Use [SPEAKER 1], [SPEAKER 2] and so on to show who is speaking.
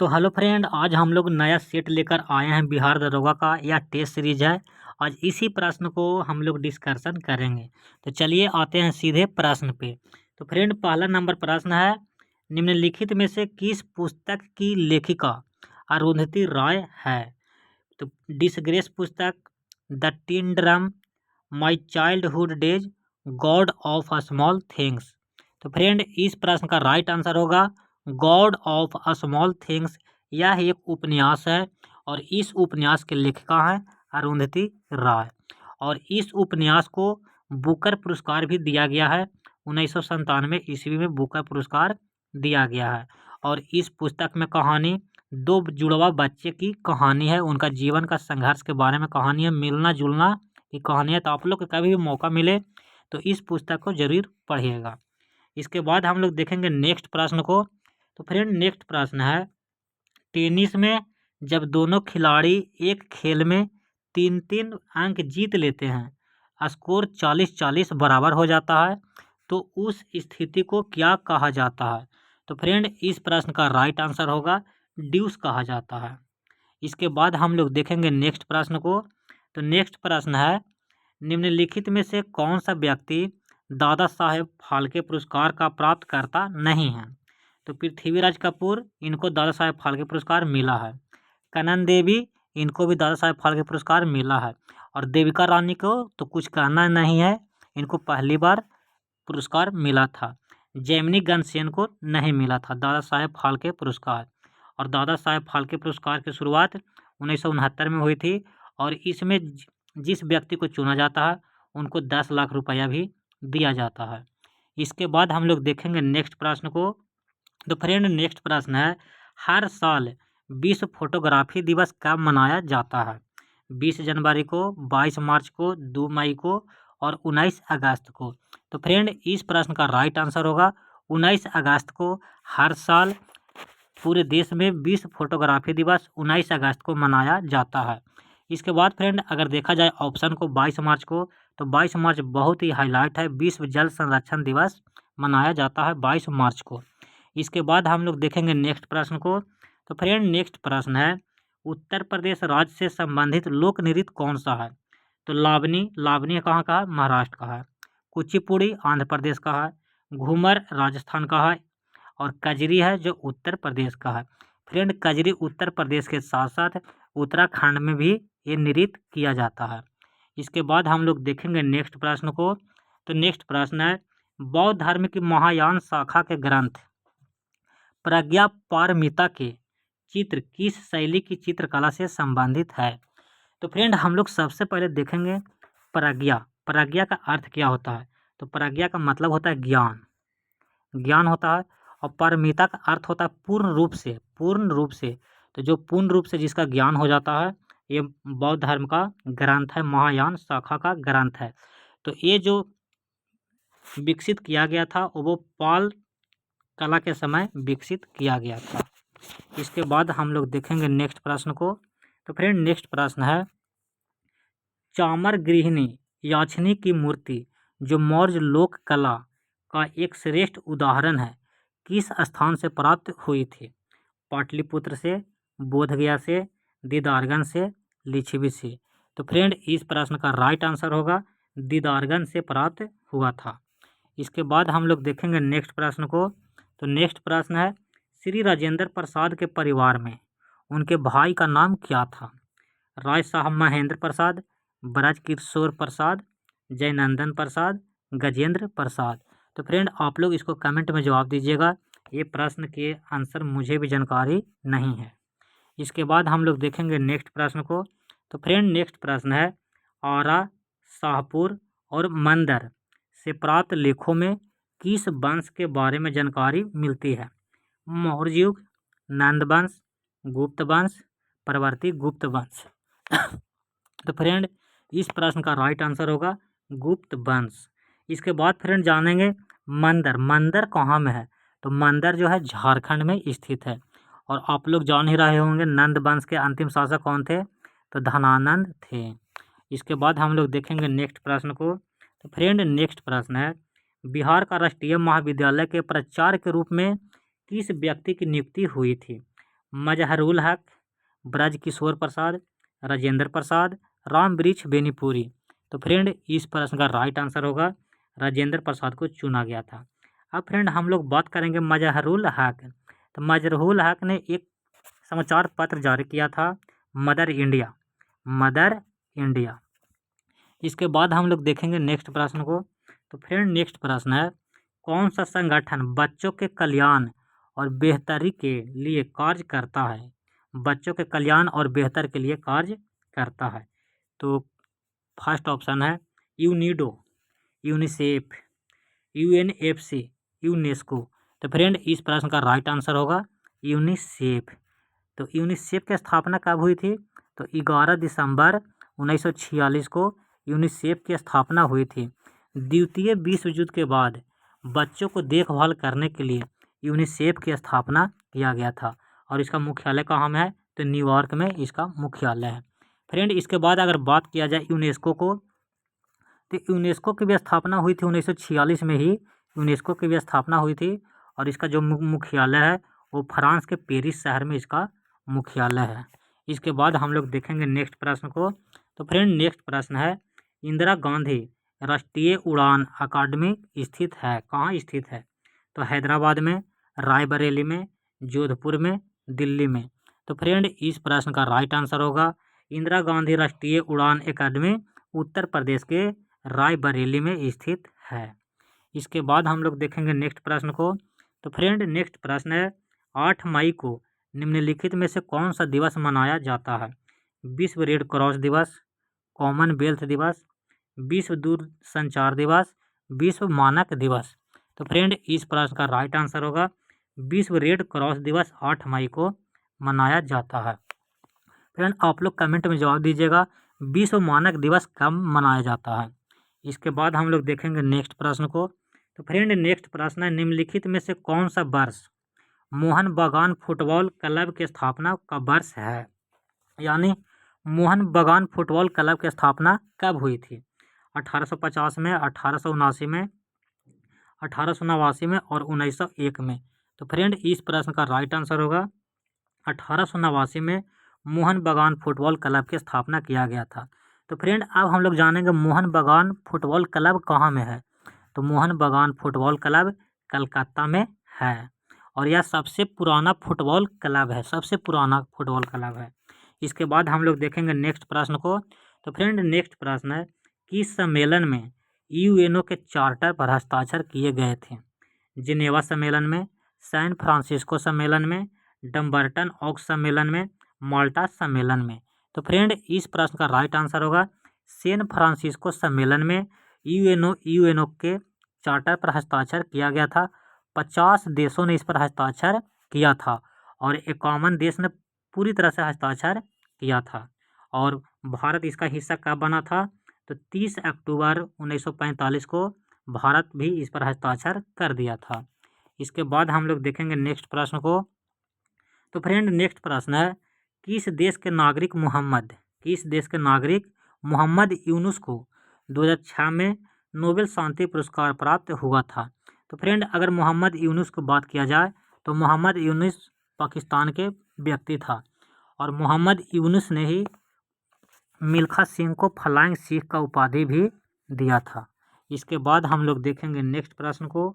[SPEAKER 1] तो hello friend, आज हम लोग नया सेट लेकर आए हैं बिहार दरोगा का। यह टेस्ट सीरीज है। आज इसी प्रश्न को हम लोग डिस्कशन करेंगे। तो चलिए आते हैं सीधे प्रश्न पे। तो फ्रेंड, पहला नंबर प्रश्न है, निम्नलिखित में से किस पुस्तक की लेखिका अरुंधति रॉय है? तो डिसग्रेस पुस्तक, the tin drum, my childhood days, God of a small things. तो फ्रेंड, इस प्रश्न का राइट आंसर होगा God of a small things. यह एक उपन्यास है और इस उपन्यास के लेखिका हैं अरुंधति रॉय। और इस उपन्यास को बुकर पुरस्कार भी दिया गया है। 1997 ईस्वी में बुकर पुरस्कार दिया गया है। और इस पुस्तक में कहानी दो जुड़वा बच्चे की कहानी है, उनका जीवन का संघर्ष के बारे में कहानी है, मिलना जुलना की कहानी है। तो आप लोग को कभी भी मौका मिले तो इस पुस्तक को जरूर पढ़िएगा। इसके बाद हम लोग देखेंगे नेक्स्ट प्रश्न को। तो फ्रेंड, नेक्स्ट प्रश्न है, टेनिस में जब दोनों खिलाड़ी एक खेल में 3-3 अंक जीत लेते हैं, स्कोर 40-40 बराबर हो जाता है, तो उस स्थिति को क्या कहा जाता है? तो फ्रेंड, इस प्रश्न का राइट आंसर होगा ड्यूस कहा जाता है। इसके बाद हम लोग देखेंगे नेक्स्ट प्रश्न को। तो नेक्स्ट प्रश्न है, निम्नलिखित में से कौन सा व्यक्ति दादा साहेब फाल्के पुरस्कार का प्राप्तकर्ता नहीं है? तो पृथ्वीराज कपूर, इनको दादा साहेब फाल्के पुरस्कार मिला है। कनन देवी, इनको भी दादा साहेब फाल्के पुरस्कार मिला है। और देविका रानी को तो कुछ कहना नहीं है, इनको पहली बार पुरस्कार मिला था। जेमिनी गणसेन को नहीं मिला था दादा साहेब फाल्के पुरस्कार। और दादा साहेब फाल्के पुरस्कार की शुरुआत 1969 में हुई थी। और इसमें जिस व्यक्ति को चुना जाता है उनको 10 लाख रुपया भी दिया जाता है। इसके बाद हम लोग देखेंगे नेक्स्ट प्रश्न को। तो फ्रेंड, नेक्स्ट प्रश्न है, हर साल विश्व फोटोग्राफी दिवस कब मनाया जाता है? 20 जनवरी को, 22 मार्च को, 2 मई को और 19 अगस्त को। तो फ्रेंड, इस प्रश्न का राइट आंसर होगा 19 अगस्त को। हर साल पूरे देश में विश्व फोटोग्राफी दिवस 19 अगस्त को मनाया जाता है। इसके बाद फ्रेंड, अगर देखा जाए ऑप्शन को 22 मार्च को, तो 22 मार्च बहुत ही हाईलाइट है, विश्व जल संरक्षण दिवस मनाया जाता है 22 मार्च को। इसके बाद हम लोग देखेंगे नेक्स्ट प्रश्न को। तो फ्रेंड, नेक्स्ट प्रश्न है, उत्तर प्रदेश राज्य से संबंधित लोक नृत्य कौन सा है? तो लावनी, लावनी कहाँ का है? महाराष्ट्र का है। कुचिपुड़ी आंध्र प्रदेश का है। घूमर राजस्थान का है। और कजरी है जो उत्तर प्रदेश का है। फ्रेंड, कजरी उत्तर प्रदेश के साथ साथ उत्तराखंड में भी ये नृत्य किया जाता है। इसके बाद हम लोग देखेंगे नेक्स्ट प्रश्न को। तो नेक्स्ट प्रश्न है, बौद्ध धर्म की महायान शाखा के ग्रंथ प्रज्ञा पारमिता के चित्र किस शैली की चित्रकला से संबंधित है? तो फ्रेंड, हम लोग सबसे पहले देखेंगे प्रज्ञा। प्रज्ञा का अर्थ क्या होता है? तो प्रज्ञा का मतलब होता है ज्ञान, ज्ञान होता है। और पारमिता का अर्थ होता है पूर्ण रूप से, पूर्ण रूप से। तो जो पूर्ण रूप से जिसका ज्ञान हो जाता है, ये बौद्ध धर्म का ग्रंथ है, महायान शाखा का ग्रंथ है। तो ये जो विकसित किया गया था वो पाल कला के समय विकसित किया गया था। इसके बाद हम लोग देखेंगे नेक्स्ट प्रश्न को। तो फ्रेंड, नेक्स्ट प्रश्न है, चामर गृहिणी याचनी की मूर्ति जो मौर्य लोक कला का एक श्रेष्ठ उदाहरण है, किस स्थान से प्राप्त हुई थी? पाटलिपुत्र से, बोधगया से, दीदारगंज से, लिच्छवी से। तो फ्रेंड, इस प्रश्न का राइट आंसर होगा दीदारगंज से प्राप्त हुआ था। इसके बाद हम लोग देखेंगे नेक्स्ट प्रश्न को। तो नेक्स्ट प्रश्न है, श्री राजेंद्र प्रसाद के परिवार में उनके भाई का नाम क्या था? राय साहब महेंद्र प्रसाद, ब्रज किशोर प्रसाद, जयनंदन प्रसाद, गजेंद्र प्रसाद। तो फ्रेंड, आप लोग इसको कमेंट में जवाब दीजिएगा, ये प्रश्न के आंसर मुझे भी जानकारी नहीं है। इसके बाद हम लोग देखेंगे नेक्स्ट प्रश्न को। तो फ्रेंड, नेक्स्ट प्रश्न है, आरा, शाहपुर और मंदर से प्राप्त लेखों में किस वंश के बारे में जानकारी मिलती है? मौर्य युग, नंद वंश, गुप्त वंश, परवर्ती गुप्त वंश। तो फ्रेंड, इस प्रश्न का राइट आंसर होगा गुप्त वंश। इसके बाद फ्रेंड जानेंगे मंदर। मंदर कहाँ में है? तो मंदर जो है झारखंड में स्थित है। और आप लोग जान ही रहे होंगे नंद वंश के अंतिम शासक कौन थे? तो धनानंद थे। इसके बाद हम लोग देखेंगे नेक्स्ट प्रश्न को। तो फ्रेंड, नेक्स्ट प्रश्न है, बिहार का राष्ट्रीय महाविद्यालय के प्राचार्य के रूप में किस व्यक्ति की नियुक्ति हुई थी? मजहरुल हक, ब्रज किशोर प्रसाद, राजेंद्र प्रसाद, राम वृक्ष बेनीपुरी। तो फ्रेंड इस प्रश्न का राइट आंसर होगा राजेंद्र प्रसाद को चुना गया था। अब फ्रेंड हम लोग बात करेंगे मजहरुल हक। तो मजहरुल हक ने एक समाचार पत्र जारी किया था, मदर इंडिया। Mother India. इसके बाद हम लोग देखेंगे नेक्स्ट प्रश्न को। तो फ्रेंड नेक्स्ट प्रश्न है, कौन सा संगठन बच्चों के कल्याण और बेहतरी के लिए कार्य करता है? बच्चों के कल्याण और बेहतर के लिए कार्य करता है। तो फर्स्ट ऑप्शन है यूनिडो, यूनिसेफ, यूएनएफसी, यूनेस्को। तो फ्रेंड इस प्रश्न का राइट आंसर होगा यूनिसेफ। तो यूनिसेफ की स्थापना कब हुई थी? तो 11 दिसंबर 1946 को यूनिसेफ की स्थापना हुई थी। द्वितीय विश्व युद्ध के बाद बच्चों को देखभाल करने के लिए यूनिसेफ की स्थापना किया गया था और इसका मुख्यालय कहाँ में है? तो न्यूयॉर्क में इसका मुख्यालय है। फ्रेंड इसके बाद अगर बात किया जाए यूनेस्को को, तो यूनेस्को की भी स्थापना हुई थी 1946 में ही। यूनेस्को की भी स्थापना हुई थी और इसका जो मुख्यालय है वो फ्रांस के पेरिस शहर में इसका मुख्यालय है। इसके बाद हम लोग देखेंगे नेक्स्ट प्रश्न को। तो फ्रेंड नेक्स्ट प्रश्न है, इंदिरा गांधी राष्ट्रीय उड़ान अकादमी स्थित है, कहाँ स्थित है? तो हैदराबाद में, रायबरेली में, जोधपुर में, दिल्ली में। तो फ्रेंड इस प्रश्न का राइट आंसर होगा इंदिरा गांधी राष्ट्रीय उड़ान अकादमी उत्तर प्रदेश के रायबरेली में स्थित है। इसके बाद हम लोग देखेंगे नेक्स्ट प्रश्न को। तो फ्रेंड नेक्स्ट प्रश्न है, 8 मई को निम्नलिखित में से कौन सा दिवस मनाया जाता है? विश्व रेड क्रॉस दिवस, कॉमनवेल्थ दिवस, विश्व दूरसंचार दिवस, विश्व मानक दिवस। तो फ्रेंड इस प्रश्न का राइट आंसर होगा विश्व रेड क्रॉस दिवस 8 मई को मनाया जाता है। फ्रेंड आप लोग कमेंट में जवाब दीजिएगा विश्व मानक दिवस कब मनाया जाता है। इसके बाद हम लोग देखेंगे नेक्स्ट प्रश्न को। तो फ्रेंड नेक्स्ट प्रश्न है, निम्नलिखित में से कौन सा वर्ष मोहन बागान फुटबॉल क्लब की स्थापना का वर्ष है? यानी मोहन बागान फुटबॉल क्लब की स्थापना कब हुई थी? 1850 में, 1879 में, 1889 में और 1901 में। तो फ्रेंड इस प्रश्न का राइट आंसर होगा 1889 में मोहन बागान फुटबॉल क्लब की स्थापना किया गया था। तो फ्रेंड अब हम लोग जानेंगे मोहन बागान फुटबॉल क्लब कहाँ में है। तो मोहन बागान फुटबॉल क्लब कलकत्ता में है और यह सबसे पुराना फुटबॉल क्लब है, सबसे पुराना फुटबॉल क्लब है। इसके बाद हम लोग देखेंगे नेक्स्ट प्रश्न को। तो फ्रेंड नेक्स्ट प्रश्न है, किस सम्मेलन में यूएनओ के चार्टर पर हस्ताक्षर किए गए थे? जिनेवा सम्मेलन में, सैन फ्रांसिस्को सम्मेलन में, डम्बर्टन ऑक्स सम्मेलन में, माल्टा सम्मेलन में। तो फ्रेंड इस प्रश्न का राइट आंसर होगा सैन फ्रांसिस्को सम्मेलन में यूएनओ के चार्टर पर हस्ताक्षर किया गया था। 50 देशों ने इस पर हस्ताक्षर किया था और 51 देश ने पूरी तरह से हस्ताक्षर किया था और भारत इसका हिस्सा कब बना था? तो 30 अक्टूबर 1945 को भारत भी इस पर हस्ताक्षर कर दिया था। इसके बाद हम लोग देखेंगे नेक्स्ट प्रश्न को। तो फ्रेंड नेक्स्ट प्रश्न है, किस देश के नागरिक मोहम्मद यूनुस को 2006 में नोबेल शांति पुरस्कार प्राप्त हुआ था? तो फ्रेंड अगर मोहम्मद यूनुस की बात किया जाए तो मोहम्मद यूनुस पाकिस्तान के व्यक्ति था और मोहम्मद यूनुस ने ही मिल्खा सिंह को फ्लाइंग सिख का उपाधि भी दिया था। इसके बाद हम लोग देखेंगे नेक्स्ट प्रश्न को।